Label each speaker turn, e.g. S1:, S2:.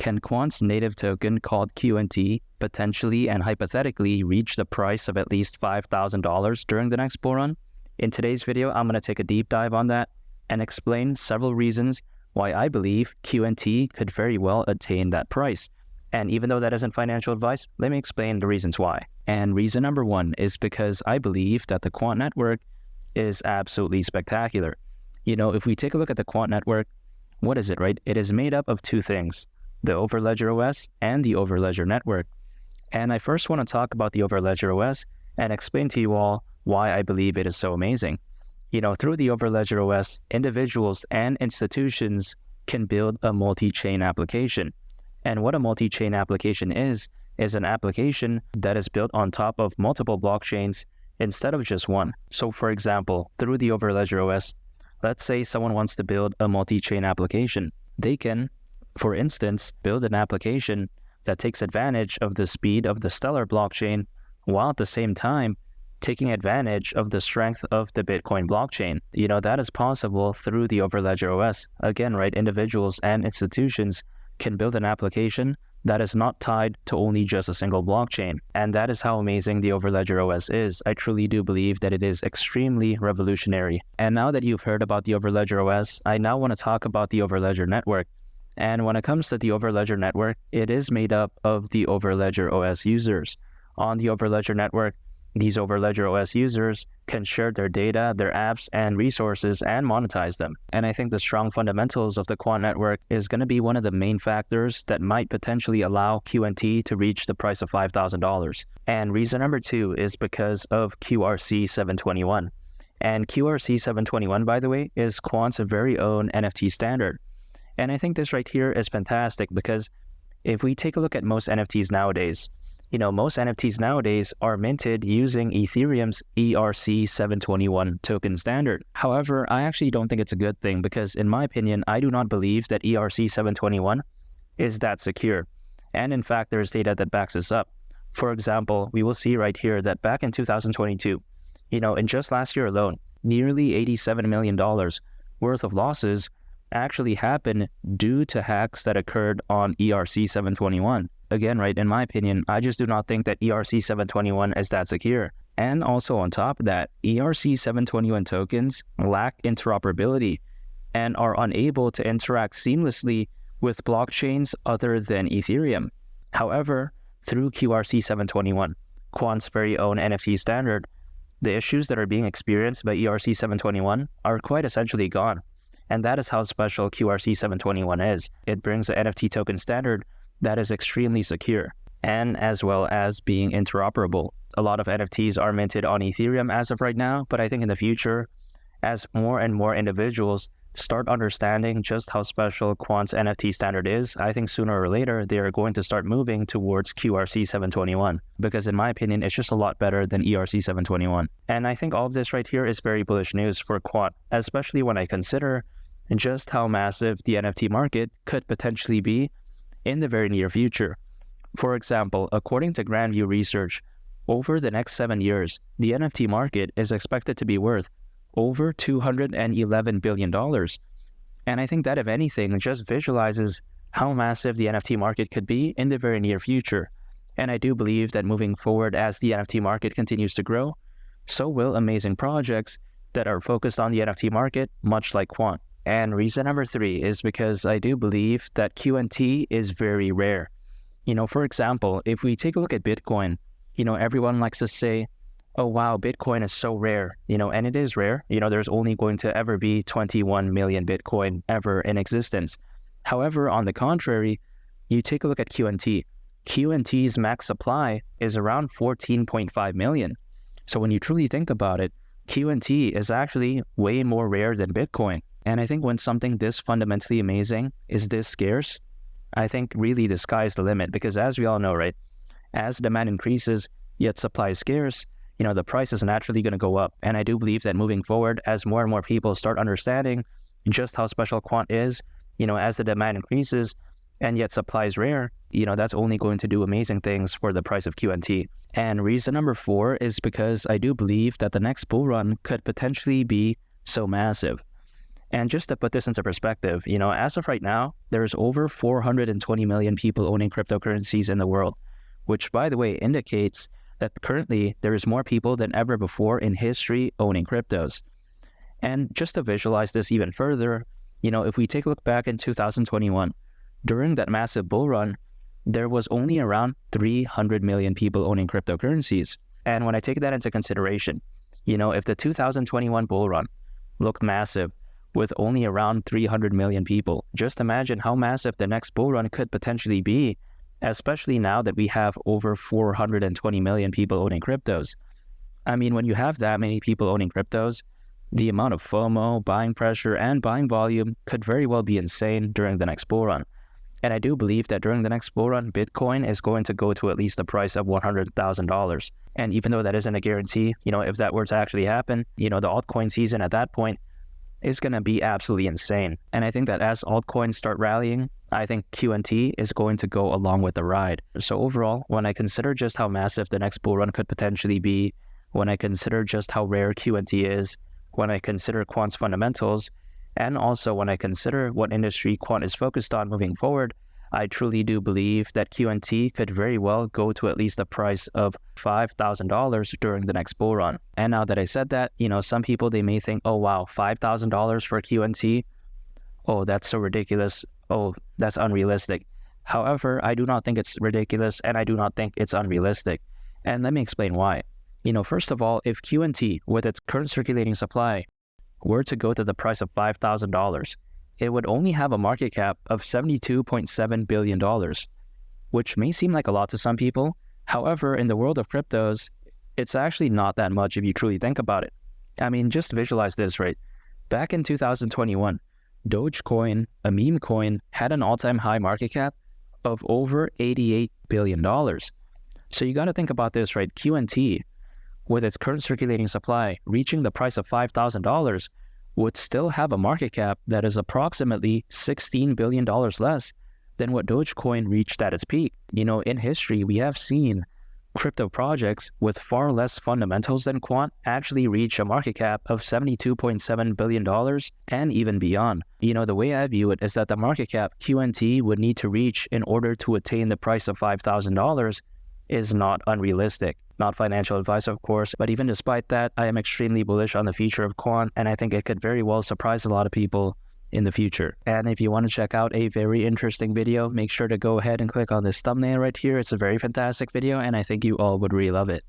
S1: Can Quant's native token called QNT potentially and hypothetically reach the price of at least $5,000 during the next bull run? In today's video, I'm going to take a deep dive on that and explain several reasons why I believe QNT could very well attain that price. And even though that isn't financial advice, let me explain the reasons why. And reason number one is because I believe that the Quant network is absolutely spectacular. If we take a look at the Quant network, what is it, right? It is made up of two things, the Overledger OS and the Overledger network. And I first want to talk about the Overledger OS and explain to you all why I believe it is so amazing. Through the Overledger OS, individuals and institutions can build a multi-chain application. And what a multi-chain application is an application that is built on top of multiple blockchains instead of just one. So for example, through the Overledger OS, let's say someone wants to build a multi-chain application. They can, for instance, build an application that takes advantage of the speed of the Stellar blockchain while at the same time taking advantage of the strength of the Bitcoin blockchain. That is possible through the Overledger OS. Again, right, individuals and institutions can build an application that is not tied to only just a single blockchain. And that is how amazing the Overledger OS is. I truly do believe that it is extremely revolutionary. And now that you've heard about the Overledger OS, I now want to talk about the Overledger network. And when it comes to the Overledger network, it is made up of the Overledger OS users. On the Overledger network, these Overledger OS users can share their data, their apps, and resources and monetize them. And I think the strong fundamentals of the Quant network is going to be one of the main factors that might potentially allow QNT to reach the price of $5,000. And reason number two is because of QRC 721. And QRC 721, by the way, is Quant's very own NFT standard. And I think this right here is fantastic because if we take a look at most NFTs nowadays, most NFTs nowadays are minted using Ethereum's ERC 721 token standard. However, I actually don't think it's a good thing because in my opinion, I do not believe that ERC 721 is that secure. And in fact, there's data that backs this up. For example, we will see right here that back in 2022, in just last year alone, nearly $87 million worth of losses actually happened due to hacks that occurred on ERC 721. Again, right, in my opinion, I just do not think that ERC 721 is that secure. And also on top of that, ERC 721 tokens lack interoperability and are unable to interact seamlessly with blockchains other than Ethereum. However, through QRC 721, Quant's very own NFT standard, the issues that are being experienced by ERC 721 are quite essentially gone. And that is how special QRC 721 is. It brings an NFT token standard that is extremely secure, and as well as being interoperable. A lot of NFTs are minted on Ethereum as of right now, but I think in the future, as more and more individuals start understanding just how special Quant's NFT standard is, I think sooner or later, they are going to start moving towards QRC 721, because in my opinion, it's just a lot better than ERC 721. And I think all of this right here is very bullish news for Quant, especially when I consider just how massive the NFT market could potentially be in the very near future. For example, according to Grandview Research, over the next 7 years, the NFT market is expected to be worth over $211 billion. And I think that, if anything, just visualizes how massive the NFT market could be in the very near future. And I do believe that moving forward, as the NFT market continues to grow, so will amazing projects that are focused on the NFT market, much like Quant. And reason number three is because I do believe that QNT is very rare. For example, if we take a look at Bitcoin, everyone likes to say, oh wow, Bitcoin is so rare, and it is rare. There's only going to ever be 21 million Bitcoin ever in existence. However, on the contrary, you take a look at QNT. QNT's max supply is around 14.5 million. So when you truly think about it, QNT is actually way more rare than Bitcoin. And I think when something this fundamentally amazing is this scarce, I think really the sky is the limit, because as we all know, right, as demand increases, yet supply is scarce, the price is naturally going to go up. And I do believe that moving forward, as more and more people start understanding just how special Quant is, as the demand increases and yet supply is rare, that's only going to do amazing things for the price of QNT. And reason number four is because I do believe that the next bull run could potentially be so massive. And just to put this into perspective, as of right now, there's over 420 million people owning cryptocurrencies in the world, which, by the way, indicates that currently there is more people than ever before in history owning cryptos. And just to visualize this even further, if we take a look back in 2021, during that massive bull run, there was only around 300 million people owning cryptocurrencies. And when I take that into consideration, if the 2021 bull run looked massive with only around 300 million people, just imagine how massive the next bull run could potentially be, especially now that we have over 420 million people owning cryptos. I mean, when you have that many people owning cryptos, the amount of FOMO, buying pressure, and buying volume could very well be insane during the next bull run. And I do believe that during the next bull run, Bitcoin is going to go to at least the price of $100,000. And even though that isn't a guarantee, if that were to actually happen, the altcoin season at that point is going to be absolutely insane. And I think that as altcoins start rallying, I think QNT is going to go along with the ride. So overall, when I consider just how massive the next bull run could potentially be, when I consider just how rare QNT is, when I consider Quant's fundamentals, and also when I consider what industry Quant is focused on moving forward, I truly do believe that QNT could very well go to at least a price of $5,000 during the next bull run. And now that I said that, some people, they may think, oh wow, $5,000 for QNT? Oh, that's so ridiculous. Oh, that's unrealistic. However, I do not think it's ridiculous, and I do not think it's unrealistic. And let me explain why. First of all, if QNT, with its current circulating supply, were to go to the price of $5,000, it would only have a market cap of $72.7 billion, which may seem like a lot to some people. However, in the world of cryptos, it's actually not that much if you truly think about it. I mean, just visualize this, right? Back in 2021, Dogecoin, a meme coin, had an all-time high market cap of over $88 billion. So you got to think about this, right? QNT, with its current circulating supply reaching the price of $5,000, would still have a market cap that is approximately $16 billion less than what Dogecoin reached at its peak. In history, we have seen crypto projects with far less fundamentals than Quant actually reach a market cap of $72.7 billion and even beyond. The way I view it is that the market cap QNT would need to reach in order to attain the price of $5,000 is not unrealistic. Not financial advice, of course, but even despite that, I am extremely bullish on the future of Quant, and I think it could very well surprise a lot of people in the future. And if you want to check out a very interesting video, make sure to go ahead and click on this thumbnail right here. It's a very fantastic video, and I think you all would really love it.